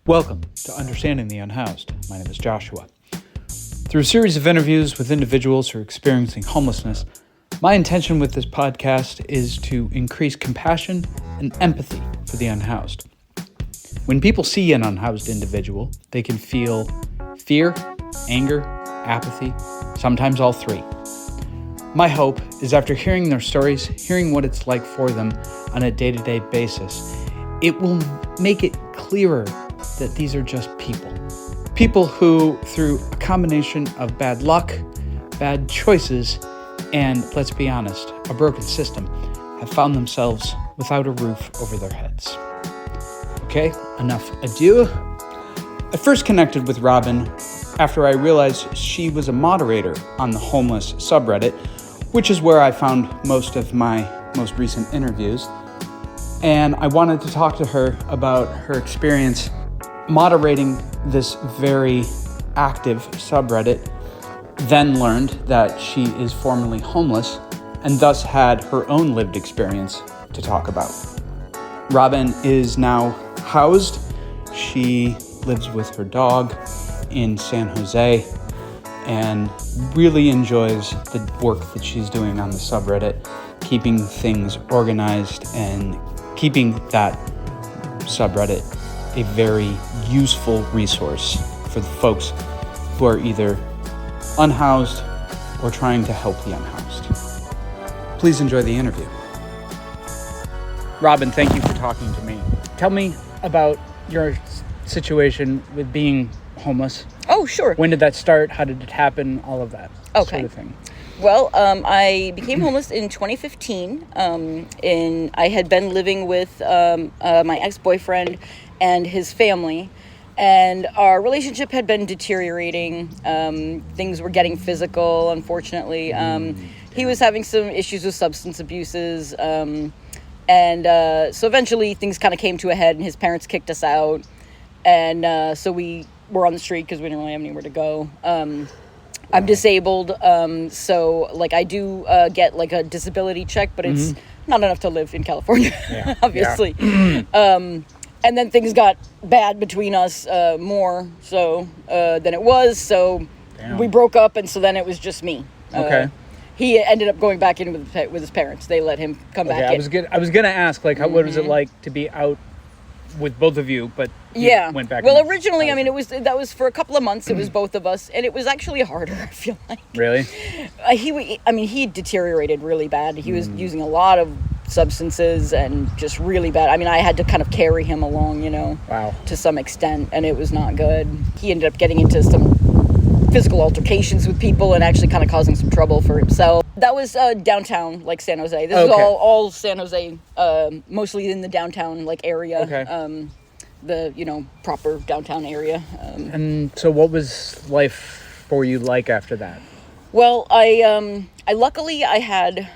Welcome to Understanding the Unhoused. My name is Joshua. Through a series of interviews with individuals who are experiencing homelessness, my intention with this podcast is to increase compassion and empathy for the unhoused. When people see an unhoused individual, they can feel fear, anger, apathy, sometimes all three. My hope is after hearing their stories, hearing what it's like for them on a day-to-day basis, it will make it clearer that these are just people. People who, through a combination of bad luck, bad choices, and, let's be honest, a broken system, have found themselves without a roof over their heads. Okay, enough ado. I first connected with Robin after I realized she was a moderator on the homeless subreddit, which is where I found most of my most recent interviews. And I wanted to talk to her about her experience moderating this very active subreddit, then learned that she is formerly homeless and thus had her own lived experience to talk about. Robin is now housed. She lives with her dog in San Jose and really enjoys the work that she's doing on the subreddit, keeping things organized and keeping that subreddit a very useful resource for the folks who are either unhoused or trying to help the unhoused. Please enjoy the interview. Robin, thank you for talking to me. Tell me about your situation with being homeless. Oh, sure. When did that start? How did it happen? All of that Okay. sort of thing. Well, I became homeless in 2015. I had been living with my ex-boyfriend and his family, and our relationship had been deteriorating. Things were getting physical, unfortunately. He was having some issues with substance abuses, so eventually things kind of came to a head, and his parents kicked us out, and so we were on the street because we didn't really have anywhere to go. I'm disabled, so like I do get like a disability check, but it's not enough to live in California, obviously. Yeah. And then things got bad between us more so than it was, so we broke up, and so then it was just me. Okay. He ended up going back in with his parents. They let him come back in. I was gonna ask, like, what was it like to be out with both of you, but you went back. Well, originally, I mean, that was for a couple of months. It was both of us, and it was actually harder, I feel like. Really? He deteriorated really bad. He was using a lot of substances and just really bad. I mean, I had to kind of carry him along, to some extent, and it was not good. He ended up getting into some physical altercations with people and actually kind of causing some trouble for himself. That was downtown, like San Jose. This is all San Jose, mostly in the downtown area. Okay. The proper downtown area. And so, what was life for you like after that? Well, I luckily I had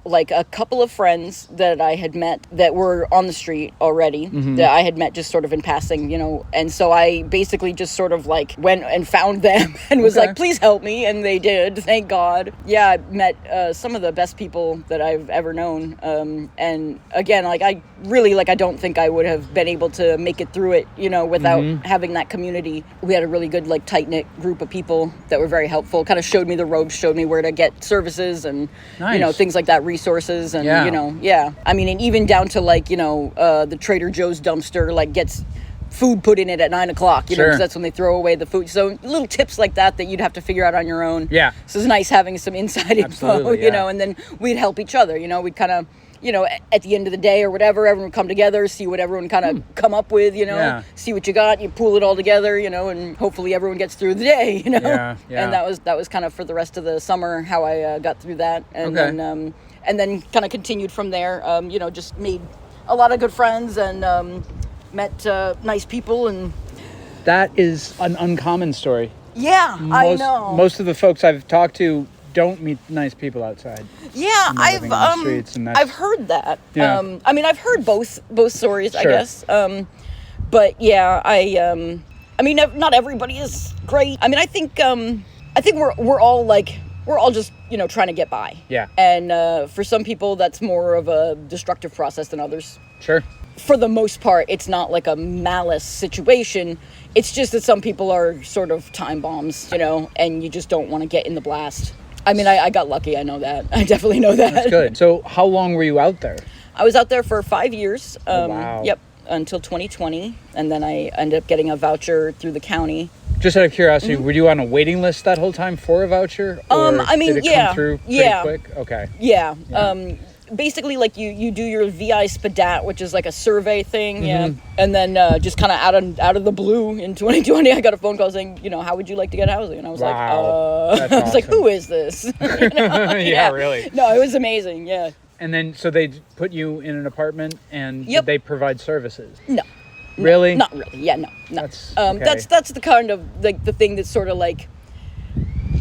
like a couple of friends that I had met that were on the street already, that I had met just sort of in passing, and so I basically just sort of like went and found them and was like, please help me, and they did, thank God. Yeah, I met some of the best people that I've ever known, and again, like I don't think I would have been able to make it through it, without having that community. We had a really good, like, tight-knit group of people that were very helpful, kind of showed me the ropes, showed me where to get services and, things like that, resources and, I mean, and even down to like, the Trader Joe's dumpster, like gets food put in it at 9 o'clock, because that's when they throw away the food. So little tips like that you'd have to figure out on your own. Yeah. So it's nice having some inside info, and then we'd help each other, we'd kind of, at the end of the day or whatever, everyone would come together, see what everyone kind of come up with, see what you got, you pool it all together, and hopefully everyone gets through the day, Yeah. And that was kind of for the rest of the summer how I got through that. And then kind of continued from there, just made a lot of good friends and met nice people. And that is an uncommon story. Yeah, I know. Most of the folks I've talked to don't meet nice people outside. Yeah, I've heard that. Yeah. I mean, I've heard both stories, I guess. But yeah, I mean, not everybody is great. I mean, I think we're all like, we're all just, trying to get by. Yeah. And for some people, that's more of a destructive process than others. Sure. for the most part, it's not like a malice situation. It's just that some people are sort of time bombs, and you just don't want to get in the blast. I mean, I got lucky. I know that. I definitely know that. That's good. So how long were you out there? I was out there for 5 years. Wow. Yep, until 2020. And then I ended up getting a voucher through the county. Just out of curiosity, were you on a waiting list that whole time for a voucher? Or did it come through pretty quick? Okay. Yeah. Basically, like you do your VI SPDAT, which is like a survey thing, and then just kind of out of the blue in 2020, I got a phone call saying, how would you like to get housing? And I was That's I was like, awesome. who is this? Yeah, really. No, it was amazing. Yeah. And then, so they put you in an apartment, and did they provide services? No. Really? Not really. Yeah, no. That's okay. That's the kind of like the thing that's sort of like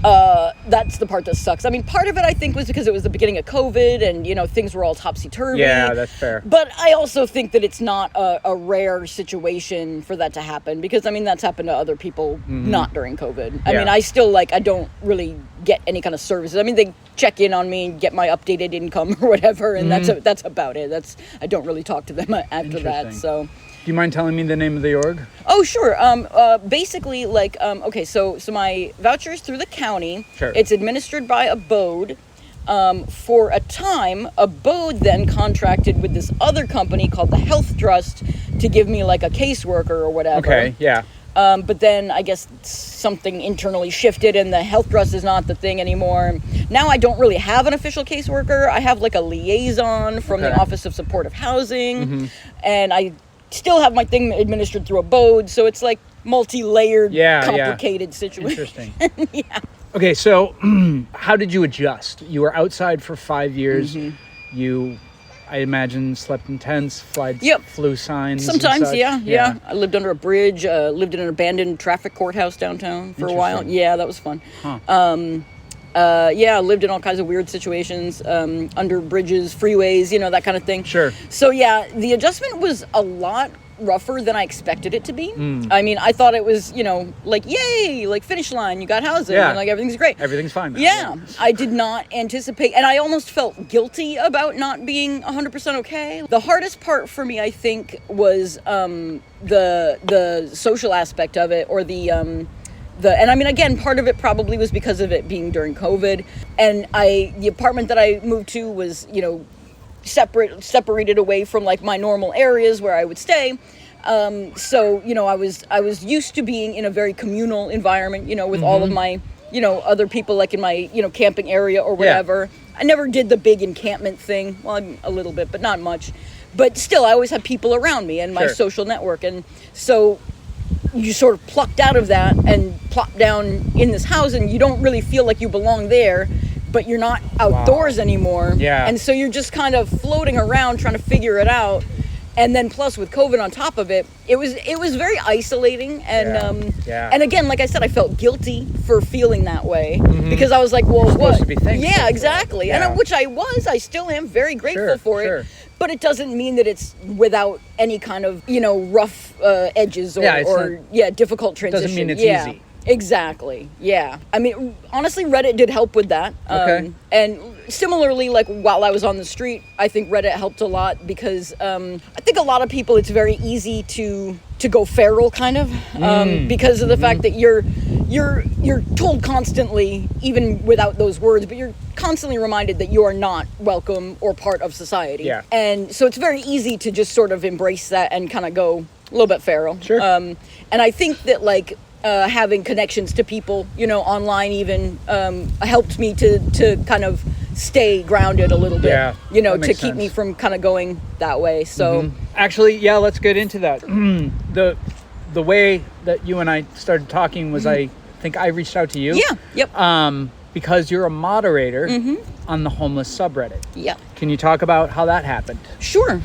that's the part that sucks. I mean, part of it I think was because it was the beginning of COVID and things were all topsy-turvy. Yeah, that's fair. But I also think that it's not a rare situation for that to happen, because I mean that's happened to other people not during COVID. I mean, I still I don't really get any kind of services. I mean, they check in on me, get my updated income or whatever, and that's about it. I don't really talk to them after that. So. Do you mind telling me the name of the org? Oh, sure. Basically, okay, so my voucher is through the county. Sure. It's administered by Abode. For a time, Abode then contracted with this other company called the Health Trust to give me like a caseworker or whatever. Okay, yeah. But then I guess something internally shifted and the Health Trust is not the thing anymore. Now I don't really have an official caseworker. I have like a liaison from the Office of Supportive Housing. And I still have my thing administered through Abode, so it's like multi-layered, complicated situation. Interesting. Okay, so how did you adjust? You were outside for 5 years. You, I imagine, slept in tents, flew signs. Sometimes, yeah. I lived under a bridge. Lived in an abandoned traffic courthouse downtown for a while. Yeah, that was fun. Huh. I lived in all kinds of weird situations, under bridges, freeways, that kind of thing. Sure. So yeah, the adjustment was a lot rougher than I expected it to be. I mean, I thought it was, yay, finish line, you got housing, and everything's great. Everything's fine now. Yeah, I did not anticipate, and I almost felt guilty about not being 100% okay. The hardest part for me, I think, was the social aspect of it, or and I mean, again, part of it probably was because of it being during COVID. And the apartment that I moved to was, separated away from my normal areas where I would stay. So, I was used to being in a very communal environment, with all of my, other people in my, camping area or whatever. I never did the big encampment thing. Well, a little bit, but not much. But still, I always had people around me and my social network. And so you sort of plucked out of that and plopped down in this house, and you don't really feel like you belong there, but you're not outdoors anymore. Yeah. And so you're just kind of floating around trying to figure it out. And then plus with COVID on top of it, it was very isolating. And and again, like I said, I felt guilty for feeling that way because I was like, well, what? To be thankful. Yeah, exactly. Yeah. And which I still am very grateful for it. But it doesn't mean that it's without any kind of, rough edges or difficult transition. Doesn't mean it's easy. Exactly. Yeah. I mean, honestly, Reddit did help with that. And similarly, while I was on the street, I think Reddit helped a lot because I think a lot of people, it's very easy to go feral kind of because of the fact that you're told constantly, even without those words, but you're constantly reminded that you are not welcome or part of society. Yeah. And so it's very easy to just sort of embrace that and kind of go a little bit feral. Sure. And I think that having connections to people, online even, helped me to kind of stay grounded a little bit, to keep me from kind of going that way. So actually, let's get into that. The way that you and I started talking was I think I reached out to you. Yeah. Yep. Because you're a moderator on the homeless subreddit. Yeah. Can you talk about how that happened? Sure.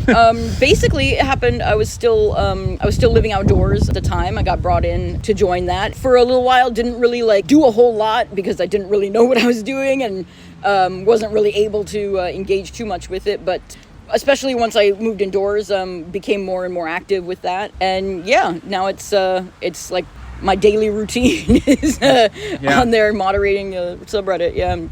Basically, it happened. I was still living outdoors at the time. I got brought in to join that for a little while. Didn't really do a whole lot because I didn't really know what I was doing and wasn't really able to engage too much with it. But especially once I moved indoors, became more and more active with that. And now it's like my daily routine is on there moderating the subreddit. Yeah.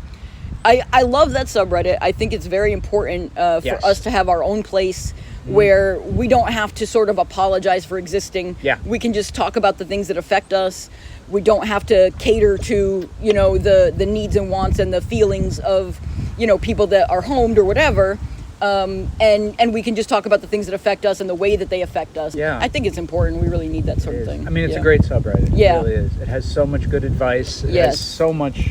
I love that subreddit. I think it's very important for us to have our own place where we don't have to sort of apologize for existing. Yeah. We can just talk about the things that affect us. We don't have to cater to, you know, the needs and wants and the feelings of, you know, people that are homed or whatever. And we can just talk about the things that affect us and the way that they affect us. Yeah. I think it's important. We really need that sort of thing. I mean, it's Yeah. a great subreddit. Yeah. It really is. It has so much good advice. It Yes. has so much,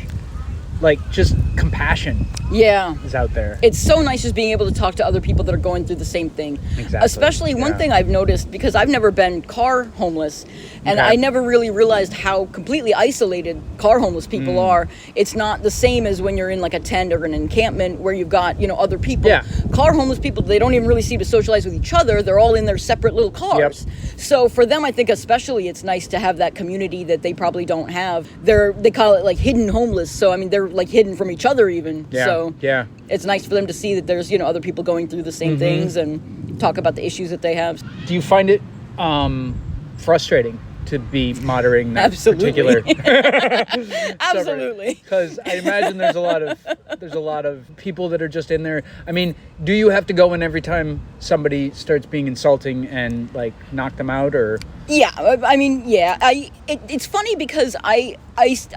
like, just compassion Yeah. is out there. It's so nice just being able to talk to other people that are going through the same thing. Exactly. Especially one Yeah. thing I've noticed, because I've never been car homeless, and Okay. I never really realized how completely isolated car homeless people are. It's not the same as when you're in like a tent or an encampment where you've got, you know, other people. Yeah. Car homeless people, they don't even really seem to socialize with each other. They're all in their separate little cars. So for them, I think especially it's nice to have that community that they probably don't have. They call it like hidden homeless. So I mean, they're like hidden from each other even. Yeah. So Yeah. it's nice for them to see that there's, you know, other people going through the same things and talk about the issues that they have. Do you find it frustrating to be monitoring that Absolutely. particular Absolutely. Because I imagine there's a lot of people that are just in there. I mean, do you have to go in every time somebody starts being insulting and like knock them out, or? Yeah, I mean, yeah. It's funny because I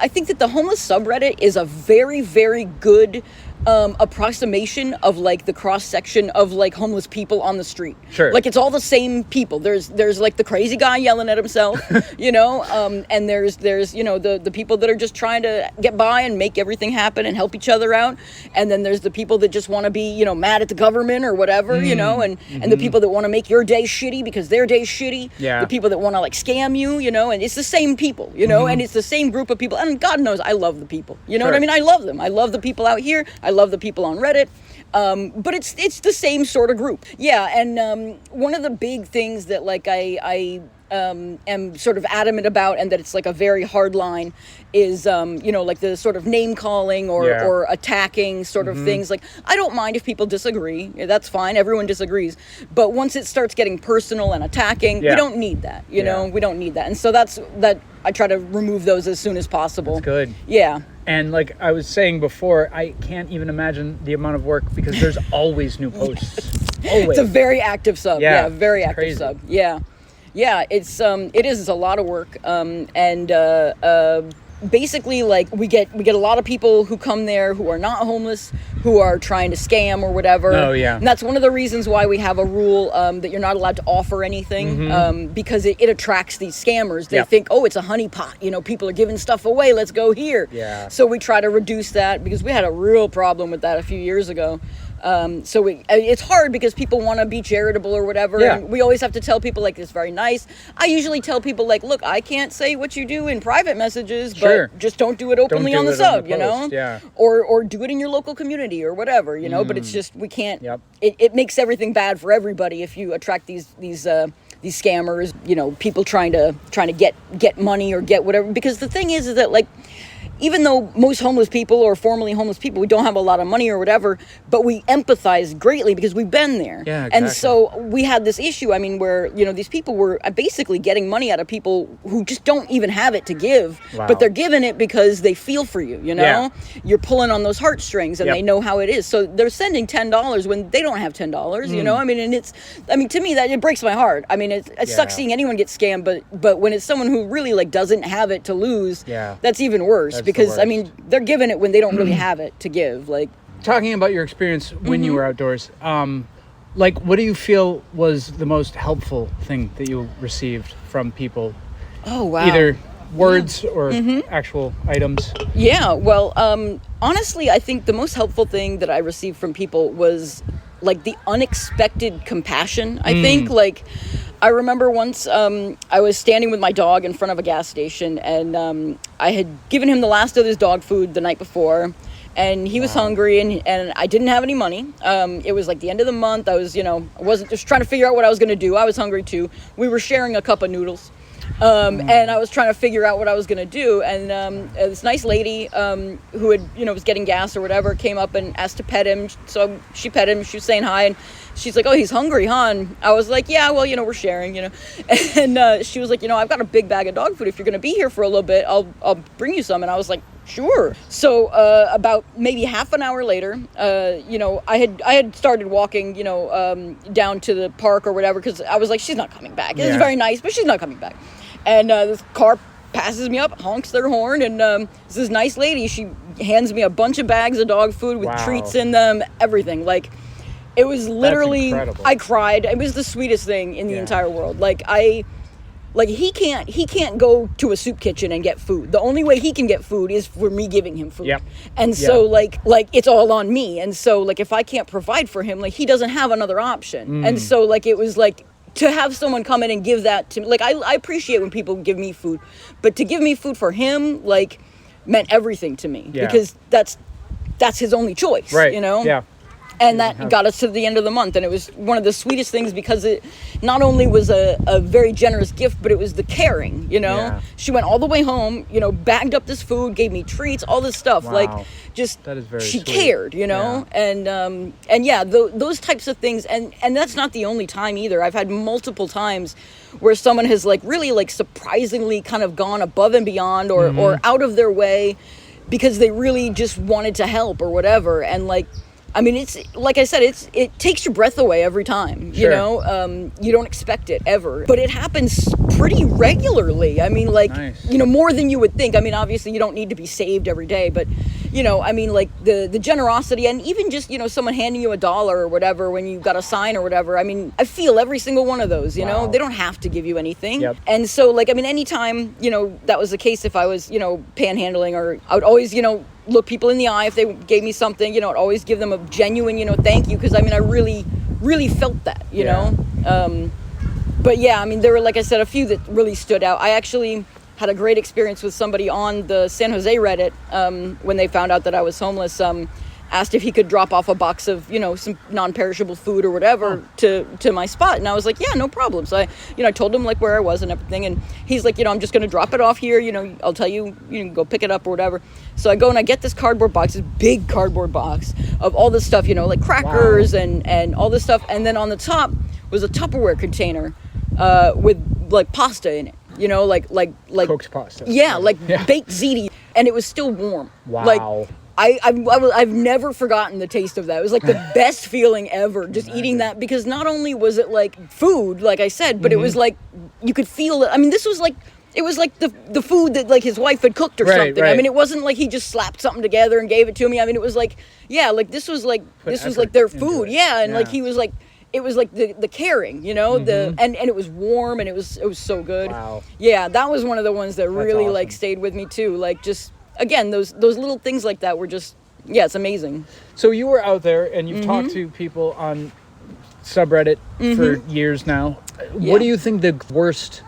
think that the homeless subreddit is a very, very good approximation of like the cross section of like homeless people on the street. Sure. Like it's all the same people. There's like the crazy guy yelling at himself, you know, and there's you know the people that are just trying to get by and make everything happen and help each other out, and then there's the people that just want to be, you know, mad at the government or whatever, you know, and the people that want to make your day shitty because their day's shitty. Yeah. The people that want to like scam you, you know, and it's the same people, you know, and it's the same group of people. And God knows I love the people. You know what I Sure. mean? I love them. I love the people out here. I love the people on Reddit. But it's the same sort of group. Yeah, and one of the big things that like I am sort of adamant about, and that it's like a very hard line, is you know, like the sort of name calling or attacking sort of things. Like I don't mind if people disagree. That's fine. Everyone disagrees. But once it starts getting personal and attacking, we don't need that. You know, we don't need that. And so that I try to remove those as soon as possible. That's good. Yeah. And like I was saying before, I can't even imagine the amount of work because there's always new posts. Always. It's a very active sub. Yeah, Very it's active crazy. sub. Yeah. It's a lot of work. Basically, like we get a lot of people who come there who are not homeless, who are trying to scam or whatever. Oh, yeah. And that's one of the reasons why we have a rule that you're not allowed to offer anything, because it attracts these scammers. They Yep. think, oh, it's a honeypot. You know, people are giving stuff away. Let's go here. Yeah. So we try to reduce that because we had a real problem with that a few years ago. It's hard because people want to be charitable or whatever. Yeah. And we always have to tell people like, it's very nice. I usually tell people like, look, I can't say what you do in private messages, Sure. but just don't do it openly do on the it on sub, the you know? post, yeah. Or do it in your local community or whatever, you know? But it's just, we can't, Yep. it makes everything bad for everybody if you attract these scammers, you know, people trying to get money or get whatever. Because the thing is that like, even though most homeless people or formerly homeless people, we don't have a lot of money or whatever, but we empathize greatly because we've been there. Yeah, And exactly. so we had this issue, I mean, where, you know, these people were basically getting money out of people who just don't even have it to give, Wow. but they're giving it because they feel for you, you know? Yeah. You're pulling on those heartstrings and Yep. they know how it is. So they're sending $10 when they don't have $10, you know? I mean, and to me, that it breaks my heart. I mean, it sucks Yeah. seeing anyone get scammed, but when it's someone who really like doesn't have it to lose, Yeah. that's even worse. That's the Because I worst. mean, they're giving it when they don't really have it to give. Like, Talking about your experience when you were outdoors, like what do you feel was the most helpful thing that you received from people? oh wow, Either words or actual items? yeah. Well, honestly, I think the most helpful thing that I received from people was like the unexpected compassion. I think like. I remember once I was standing with my dog in front of a gas station, and I had given him the last of his dog food the night before, and he was hungry, and I didn't have any money. It was like the end of the month. I was, I wasn't just trying to figure out what I was going to do. I was hungry too. We were sharing a cup of noodles. And I was trying to figure out what I was going to do. And this nice lady who had, was getting gas or whatever, came up and asked to pet him. So she pet him. She was saying hi. And she's like, oh, he's hungry, huh? And I was like, yeah, well, we're sharing, and she was like, I've got a big bag of dog food. If you're going to be here for a little bit, I'll bring you some. And I was like, sure. So about maybe half an hour later, I had started walking, down to the park or whatever, because I was like, she's not coming back. It's very nice, but she's not coming back. And this car passes me up, honks their horn, and this nice lady, she hands me a bunch of bags of dog food with treats in them, everything. Like, it was literally, I cried. It was the sweetest thing in the entire world. He can't go to a soup kitchen and get food. The only way he can get food is for me giving him food. And so like it's all on me. And so like if I can't provide for him, like he doesn't have another option. And so like it was like to have someone come in and give that to me. Like I appreciate when people give me food, but to give me food for him like meant everything to me because that's his only choice, And that got us to the end of the month. And it was one of the sweetest things because it not only was a very generous gift, but it was the caring, She went all the way home, bagged up this food, gave me treats, all this stuff. Like, just, that is very she sweet. cared, And those types of things. And that's not the only time either. I've had multiple times where someone has, like, really, like, surprisingly kind of gone above and beyond or out of their way because they really just wanted to help or whatever. And, like, I mean, it's like I said, it takes your breath away every time, you don't expect it ever, but it happens pretty regularly. I mean, like, more than you would think. I mean, obviously you don't need to be saved every day, but I mean, like the generosity and even just, someone handing you $1 or whatever when you got a sign or whatever. I mean, I feel every single one of those, they don't have to give you anything. And so like, I mean, anytime, that was the case if I was, panhandling or I would always, look people in the eye if they gave me something, I'd always give them a genuine, thank you. Cause I mean, I really, really felt that, know? But yeah, I mean, there were, like I said, a few that really stood out. I actually had a great experience with somebody on the San Jose Reddit, when they found out that I was homeless, asked if he could drop off a box of, some non-perishable food or whatever to my spot. And I was like, yeah, no problem. So I told him like where I was and everything. And he's like, I'm just going to drop it off here. I'll tell you, you can go pick it up or whatever. So I go and I get this cardboard box, this big cardboard box of all this stuff, like crackers and all this stuff. And then on the top was a Tupperware container, with like pasta in it, like cooked pasta. Yeah. Baked ziti. And it was still warm. Wow. Like, I've never forgotten the taste of that. It was like the best feeling ever, just eating that, because not only was it like food, like I said, but it was like you could feel it. I mean, this was like it was like the food that like his wife had cooked or something. Right. I mean, it wasn't like he just slapped something together and gave it to me. I mean, it was like this was like their food, and like he was like. It was like the caring, and it was warm and it was so good. Wow. Yeah, that was one of the ones that really awesome. like stayed with me too. Like just again, those little things like that were just it's amazing. So you were out there and you've talked to people on subreddit for years now. Yeah. What do you think the worst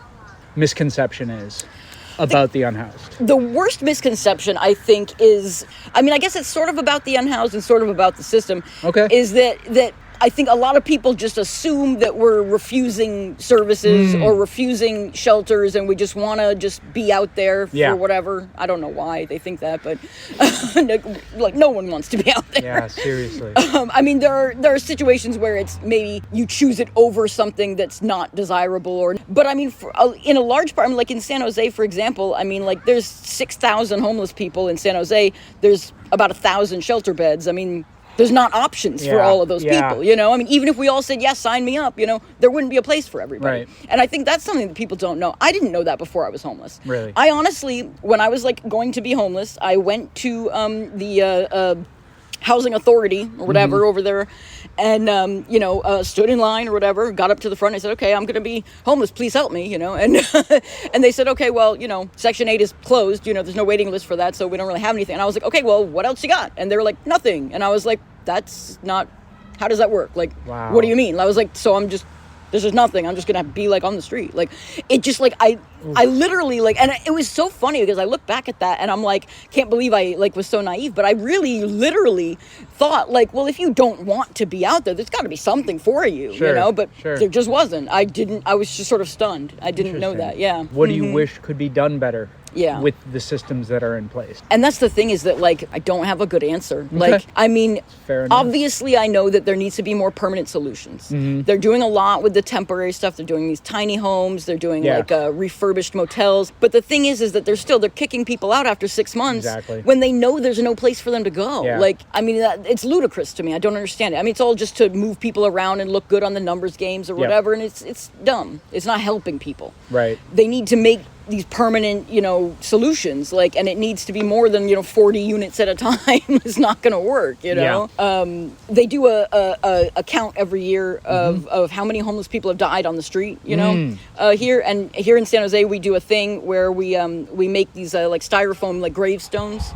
misconception is about the unhoused? The worst misconception, I think, is, I mean, I guess it's sort of about the unhoused and sort of about the system. Okay. Is that I think a lot of people just assume that we're refusing services or refusing shelters and we just want to just be out there for whatever. I don't know why they think that, but like no one wants to be out there. Yeah, seriously. I mean, there are situations where it's maybe you choose it over something that's not desirable, but I mean, in a large part, I mean, like in San Jose, for example, I mean, like there's 6,000 homeless people in San Jose. There's about 1,000 shelter beds. I mean, there's not options for all of those people, I mean, even if we all said, yes, sign me up, there wouldn't be a place for everybody. Right. And I think that's something that people don't know. I didn't know that before I was homeless. Really? I honestly, when I was like going to be homeless, I went to the housing authority or whatever over there and, stood in line or whatever, got up to the front. I said, okay, I'm going to be homeless. Please help me, and, and they said, okay, well, Section 8 is closed. There's no waiting list for that. So we don't really have anything. And I was like, okay, well, what else you got? And they were like, nothing. And I was like, that's not, how does that work? Like, wow. What do you mean? I was like, so there's just nothing. I'm just going to be like on the street. Like it just like, I literally like, and it was so funny because I look back at that and I'm like, can't believe I like was so naive, but I really literally thought like, well, if you don't want to be out there's gotta be something for you, but there just wasn't. I was just sort of stunned. I didn't know that. Yeah. What do you wish could be done better Yeah. with the systems that are in place. And that's the thing, is that, like, I don't have a good answer. Like, I mean, Fair enough. obviously I know that there needs to be more permanent solutions. They're doing a lot with the temporary stuff. They're doing these tiny homes. They're doing like refurbished motels. But the thing is that they're kicking people out after 6 months Exactly. when they know there's no place for them to go. Yeah. Like, I mean, it's ludicrous to me. I don't understand it. I mean, it's all just to move people around and look good on the numbers games or whatever. And it's dumb. It's not helping people. Right. They need to make these permanent, solutions, like, and it needs to be more than 40 units at a time. It's not going to work, They do a count every year of how many homeless people have died on the street, here in San Jose. We do a thing where we make these like styrofoam like gravestones,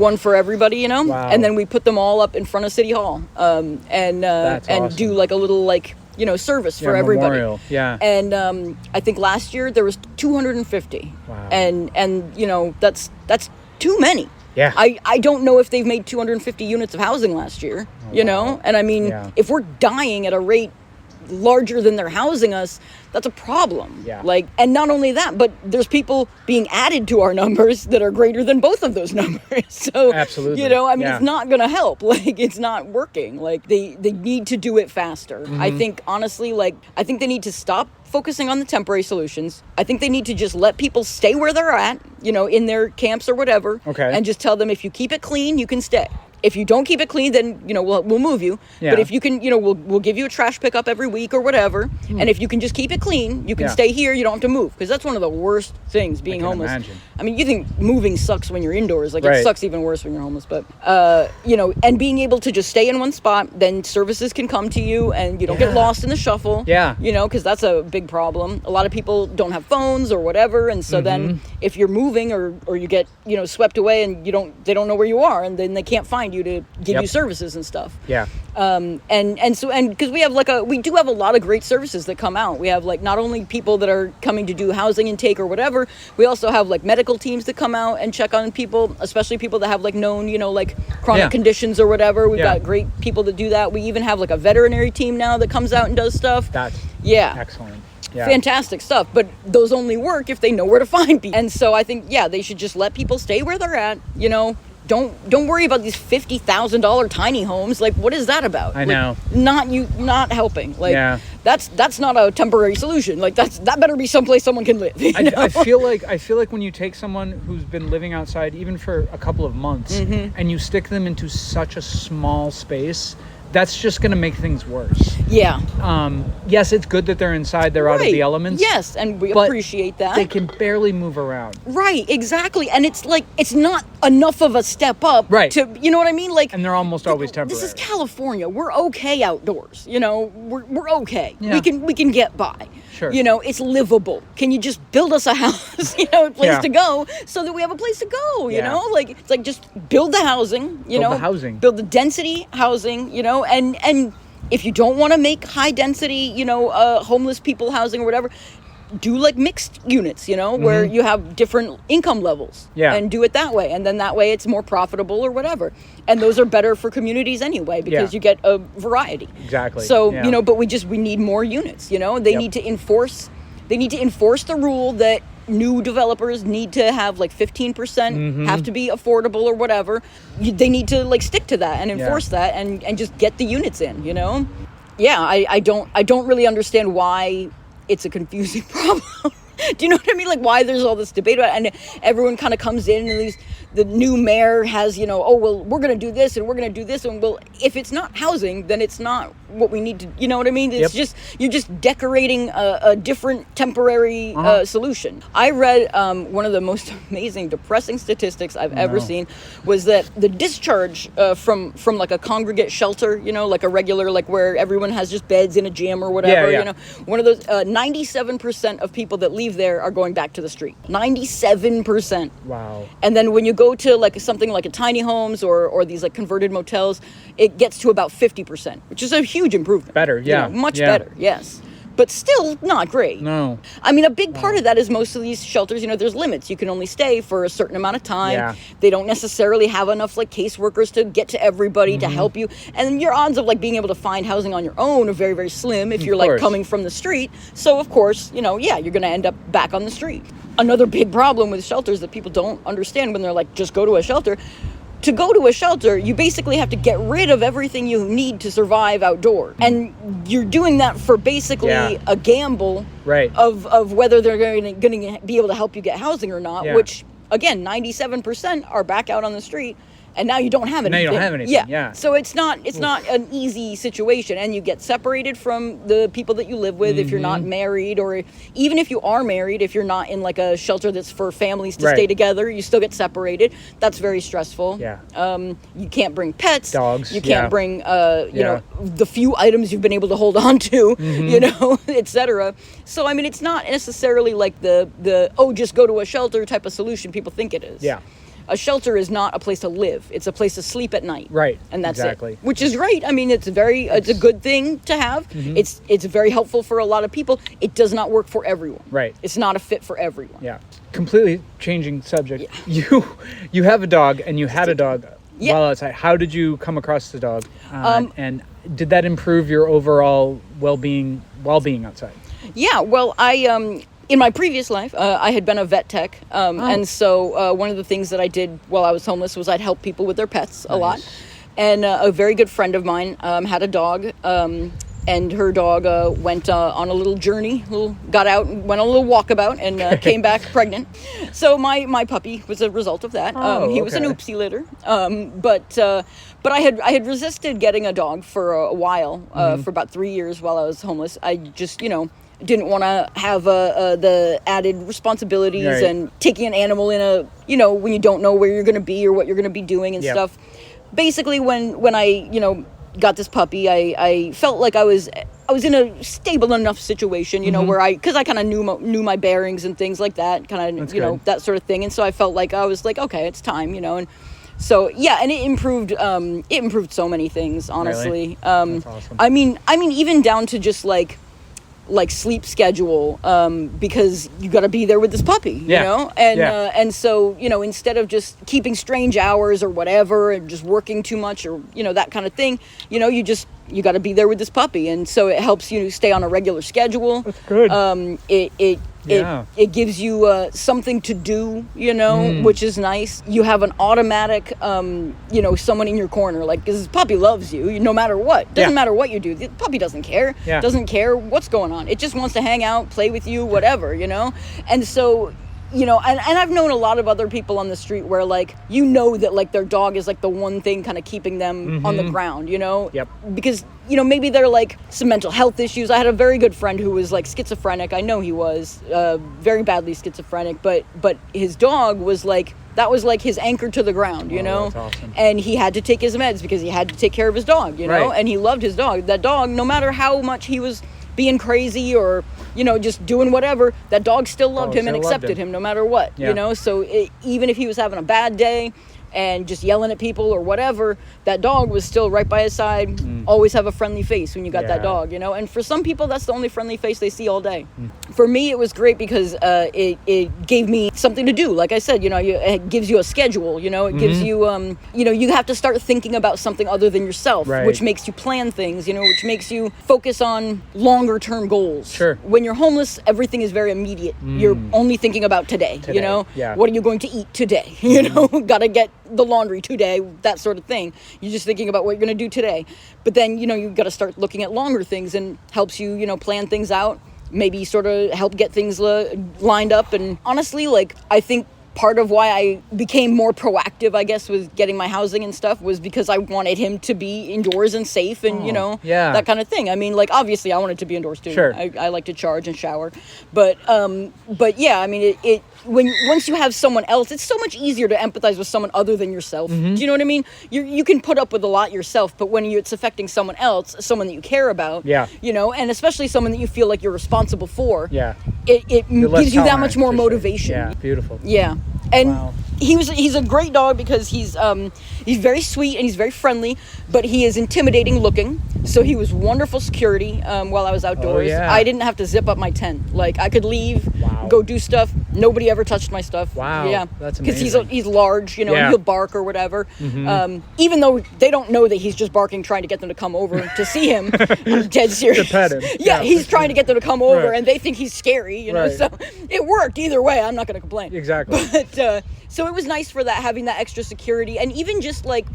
one for everybody, Wow. and then we put them all up in front of City Hall, and awesome. do like a little like service for everybody. Memorial. Yeah. And I think last year there was 250. Wow. And that's too many. Yeah. I don't know if they've made 250 units of housing last year, wow. And I mean, if we're dying at a rate larger than they're housing us, that's a problem. Yeah. Like, and not only that, but there's people being added to our numbers that are greater than both of those numbers. So, absolutely. I mean, it's not going to help. Like, it's not working. Like, they need to do it faster. I think, honestly, I think they need to stop focusing on the temporary solutions. I think they need to just let people stay where they're at, in their camps or whatever. Okay. And just tell them, if you keep it clean, you can stay. If you don't keep it clean, then, we'll move you. Yeah. But if you can, we'll give you a trash pickup every week or whatever. And if you can just keep it clean, you can stay here. You don't have to move. Because that's one of the worst things, being homeless. Imagine. I mean, you think moving sucks when you're indoors. Like, Right. it sucks even worse when you're homeless. But, and being able to just stay in one spot, then services can come to you and you don't get lost in the shuffle. Yeah. Because that's a big problem. A lot of people don't have phones or whatever. And so then if you're moving or you get, swept away and they don't know where you are, and then they can't find you to give you services and stuff. Yeah. And because we have we do have a lot of great services that come out. We have not only people that are coming to do housing intake or whatever, we also have medical teams that come out and check on people, especially people that have known, chronic conditions or whatever. We've got great people that do that. We even have a veterinary team now that comes out and does stuff. That's excellent. Yeah. Fantastic stuff, but those only work if they know where to find people. And so I think, they should just let people stay where they're at, Don't worry about these $50,000 tiny homes. Like, what is that about? I know. Not helping. Like, that's not a temporary solution. Like, that better be someplace someone can live. I feel like when you take someone who's been living outside even for a couple of months and you stick them into such a small space, that's just going to make things worse. Yeah. Yes, it's good that they're inside, they're out of the elements. Yes, and we appreciate that. They can barely move around. Right, exactly. And it's it's not enough of a step up to, you know what I mean? And they're almost always temporary. This is California. We're okay outdoors. We're okay. Yeah. We can get by. Sure. It's livable. Can you just build us a house, a place to go, so that we have a place to go, It's just build the housing, Build the housing. Build the density housing, and if you don't want to make high density, homeless people housing or whatever, do mixed units, where you have different income levels, and do it that way. And then that way it's more profitable or whatever. And those are better for communities anyway, because you get a variety. Exactly. So, but we need more units, They need to enforce the rule that new developers need to have 15% have to be affordable or whatever. They need to stick to that and enforce that and just get the units in, Yeah, I don't really understand why it's a confusing problem. Do you know what I mean? Why there's all this debate about it, and everyone kind of comes in and the new mayor has, we're going to do this and we're going to do this. And if it's not housing, then it's not what we need to, you know what I mean? It's just, you're just decorating a different temporary solution. I read one of the most amazing, depressing statistics I've ever seen was that the discharge from a congregate shelter, a regular, where everyone has just beds in a gym or whatever, one of those, 97% of people that leave there are going back to the street. 97%. Wow. And then when you go to something like a tiny homes or these converted motels, it gets to about 50%, which is a huge improvement. Better, yeah. Much better, yes. but still not great. No. I mean, a big part of that is most of these shelters, there's limits. You can only stay for a certain amount of time. Yeah. They don't necessarily have enough like caseworkers to get to everybody to help you. And your odds of like being able to find housing on your own are very, very slim if you're like coming from the street. So of course, you're going to end up back on the street. Another big problem with shelters that people don't understand when they're like, just go to a shelter. To go to a shelter, you basically have to get rid of everything you need to survive outdoors. And you're doing that for basically a gamble of whether they're going to be able to help you get housing or not, which, again, 97% are back out on the street. And now you don't have anything. Now you don't have anything, yeah. So it's not an easy situation. And you get separated from the people that you live with if you're not married, or even if you are married, if you're not in like a shelter that's for families to stay together, you still get separated. That's very stressful. Yeah. You can't bring pets. Dogs. You can't bring, the few items you've been able to hold on to, etc. So, I mean, it's not necessarily like the just go to a shelter type of solution people think it is. Yeah. A shelter is not a place to live. It's a place to sleep at night. Right. And that's exactly. it. Which is great. I mean, it's a good thing to have. It's very helpful for a lot of people. It does not work for everyone. Right. It's not a fit for everyone. Yeah. Completely changing subject. Yeah. You have a dog, and you had a dog while outside. How did you come across the dog? And did that improve your overall well-being while being outside? Yeah. Well, in my previous life, I had been a vet tech, and so one of the things that I did while I was homeless was I'd help people with their pets a lot. And a very good friend of mine had a dog, and her dog went on a little journey, got out and went on a little walkabout, and came back pregnant. So my puppy was a result of that. He was an oopsie litter, but I had resisted getting a dog for a while, for about 3 years while I was homeless. I just didn't want to have the added responsibilities and taking an animal in when you don't know where you're going to be or what you're going to be doing and stuff. Basically, when I got this puppy, I felt like I was in a stable enough situation, where because I kind of knew my bearings and things like that, kind of that sort of thing, and so I felt like I was like, okay, it's time, and. So and it improved. It improved so many things, honestly. Really? That's awesome. I mean, even down to just like sleep schedule, because you got to be there with this puppy, and so instead of just keeping strange hours or whatever and just working too much or that kind of thing, you got to be there with this puppy, and so it helps you stay on a regular schedule. That's good. It gives you something to do, which is nice. You have an automatic, someone in your corner, like, because this puppy loves you, no matter what. Doesn't matter what you do. The puppy doesn't care. Yeah. Doesn't care what's going on. It just wants to hang out, play with you, whatever, And so, and I've known a lot of other people on the street where, like, that, like, their dog is, like, the one thing kind of keeping them on the ground, Yep. Because, maybe they're, like, some mental health issues. I had a very good friend who was, like, schizophrenic. I know he was very badly schizophrenic, but his dog was, like, that was, like, his anchor to the ground, That's awesome. And he had to take his meds because he had to take care of his dog, Right. And he loved his dog. That dog, no matter how much he was being crazy or just doing whatever, that dog still loved him and accepted him no matter what, so even if he was having a bad day and just yelling at people or whatever, that dog was still right by his side. Always have a friendly face when you got that dog, and for some people that's the only friendly face they see all day. For me, it was great because it gave me something to do. Like I said, it gives you a schedule, it gives you you have to start thinking about something other than yourself, which makes you plan things, which makes you focus on longer term goals. Sure. When you're homeless, everything is very immediate. You're only thinking about today. What are you going to eat today? Gotta get the laundry today, that sort of thing. You're just thinking about what you're going to do today. But then, you got to start looking at longer things, and helps you, plan things out, maybe sort of help get things lined up. And honestly, like, I think part of why I became more proactive, I guess, with getting my housing and stuff was because I wanted him to be indoors and safe and, that kind of thing. I mean, like, obviously I wanted to be indoors too. Sure. I like to charge and shower. But yeah, I mean, once you have someone else, it's so much easier to empathize with someone other than yourself. Do you know what I mean? You can put up with a lot yourself, but when it's affecting someone else, someone that you care about, and especially someone that you feel like you're responsible for, it gives you that much more motivation. Yeah, beautiful. Yeah. And wow. he's a great dog because he's very sweet and he's very friendly, but he is intimidating looking. So he was wonderful security while I was outdoors. Oh, yeah. I didn't have to zip up my tent. Like, I could leave, go do stuff. Nobody ever touched my stuff. Wow. Yeah. That's amazing. Because he's large, you know, Yeah. and he'll bark or whatever. Even though they don't know that he's just barking trying to get them to come over to see him. I'm dead serious. To pet him. Yeah, he's trying to get them to come over, Right. and they think he's scary, you know. Right. So it worked either way. I'm not going to complain. Exactly. But so it was nice for that, having that extra security, and even just like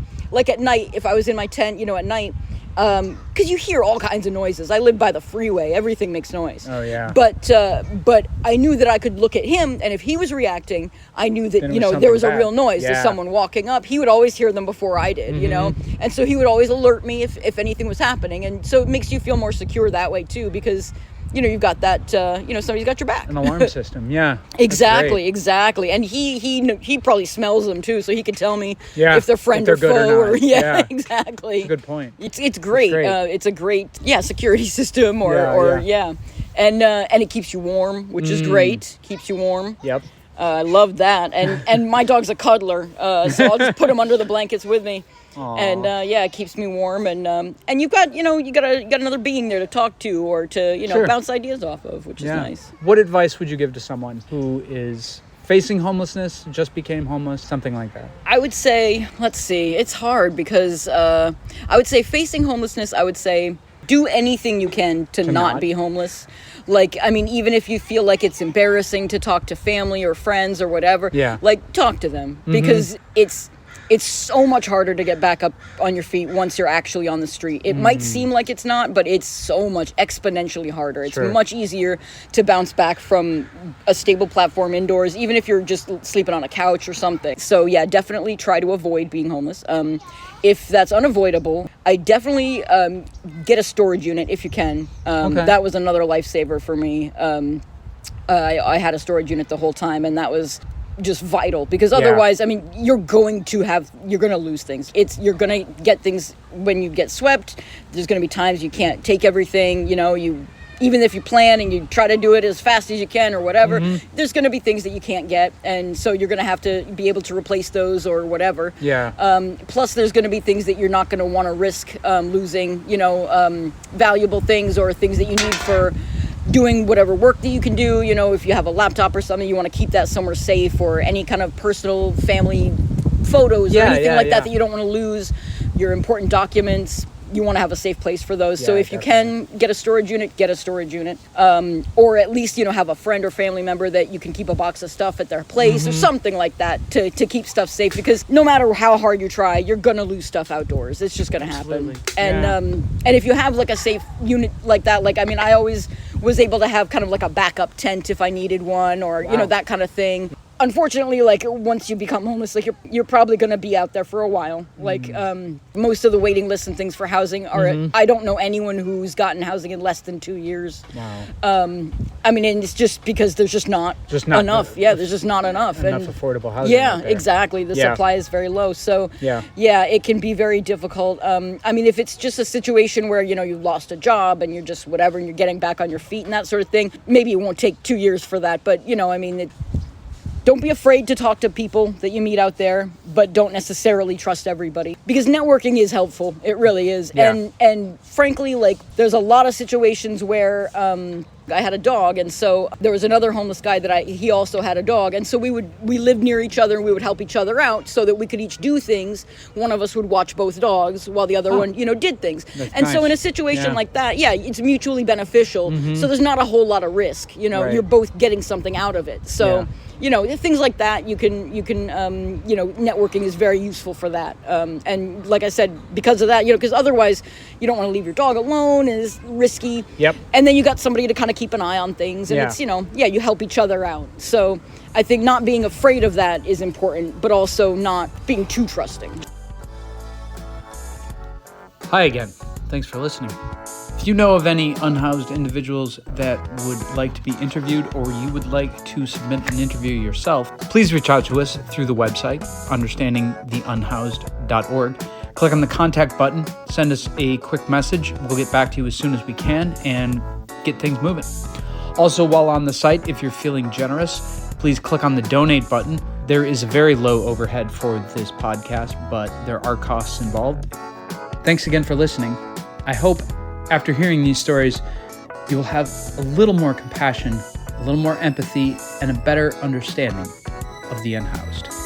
at night, if I was in my tent, you know, at night, because you hear all kinds of noises. I live by the freeway; everything makes noise. Oh, yeah. But I knew that I could look at him, and if he was reacting, I knew that Then it you was know there was something a real bad. noise. Yeah. There's someone walking up. He would always hear them before I did, you know, and so he would always alert me if anything was happening, and so it makes you feel more secure that way too, because you know you've got that you know, somebody's got your back. An alarm system, yeah. Exactly. And he probably smells them too, so he can tell me if they're friend if they're or good foe. or not. Yeah, exactly. That's a good point. It's great. It's a great security system Yeah. and it keeps you warm, which is great. Keeps you warm. Yep. I love that. And my dog's a cuddler, so I'll just put him under the blankets with me. Aww. And it keeps me warm, and you've got you got another being there to talk to or to Sure. bounce ideas off of, which is nice. What advice would you give to someone who is facing homelessness, just became homeless, something like that? I would say, let's see, it's hard because I would say facing homelessness, I would say do anything you can to not be homeless. Like, I mean, even if you feel like it's embarrassing to talk to family or friends or whatever, like talk to them because it's so much harder to get back up on your feet once you're actually on the street. It might seem like it's not, but it's so much exponentially harder. It's much easier to bounce back from a stable platform indoors, even if you're just sleeping on a couch or something. So yeah, definitely try to avoid being homeless. If that's unavoidable, I definitely get a storage unit if you can. That was another lifesaver for me. I had a storage unit the whole time, and that was just vital because otherwise, I mean, you're going to lose things. You're going to get things when you get swept. There's going to be times you can't take everything, you know, even if you plan and you try to do it as fast as you can or whatever, there's going to be things that you can't get. And so you're going to have to be able to replace those or whatever. Yeah. Plus there's going to be things that you're not going to want to risk losing, you know, valuable things or things that you need for doing whatever work that you can do. You know, if you have a laptop or something, you want to keep that somewhere safe, or any kind of personal family photos or anything like that you don't want to lose, your important documents. You want to have a safe place for those. So if you can get a storage unit, or at least, you know, have a friend or family member that you can keep a box of stuff at their place or something like that to keep stuff safe, because no matter how hard you try, you're going to lose stuff outdoors. It's just going to happen. And if you have like a safe unit like that, like, I mean, I always was able to have kind of like a backup tent if I needed one, or, you know, that kind of thing. Unfortunately, like, once you become homeless, like, you're probably going to be out there for a while. Like, most of the waiting lists and things for housing are, I don't know anyone who's gotten housing in less than 2 years. Wow. I mean, and it's just because there's just not enough. There's just not enough. Enough affordable housing. Yeah, exactly. The supply is very low. So, it can be very difficult. I mean, if it's just a situation where, you know, you lost a job and you're just whatever, and you're getting back on your feet and that sort of thing, maybe it won't take 2 years for that. But, you know, I mean, don't be afraid to talk to people that you meet out there, but don't necessarily trust everybody, because networking is helpful. It really is. Yeah. And frankly, like, there's a lot of situations where I had a dog, and so there was another homeless guy he also had a dog, and so we lived near each other, and we would help each other out so that we could each do things. One of us would watch both dogs while the other one, you know, did things. So in a situation like that, it's mutually beneficial. So there's not a whole lot of risk. You know, you're both getting something out of it. So you know, things like that, you can you know, networking is very useful for that. And like I said, because of that, you know, because otherwise you don't want to leave your dog alone, and it's risky. Yep. And then you got somebody to kind of keep an eye on things, and it's, you know, you help each other out. So I think not being afraid of that is important, but also not being too trusting. Hi again. Thanks for listening. If you know of any unhoused individuals that would like to be interviewed, or you would like to submit an interview yourself, please reach out to us through the website, understandingtheunhoused.org. Click on the contact button, send us a quick message. We'll get back to you as soon as we can and get things moving. Also, while on the site, if you're feeling generous, please click on the donate button. There is a very low overhead for this podcast, but there are costs involved. Thanks again for listening. I hope after hearing these stories, you will have a little more compassion, a little more empathy, and a better understanding of the unhoused.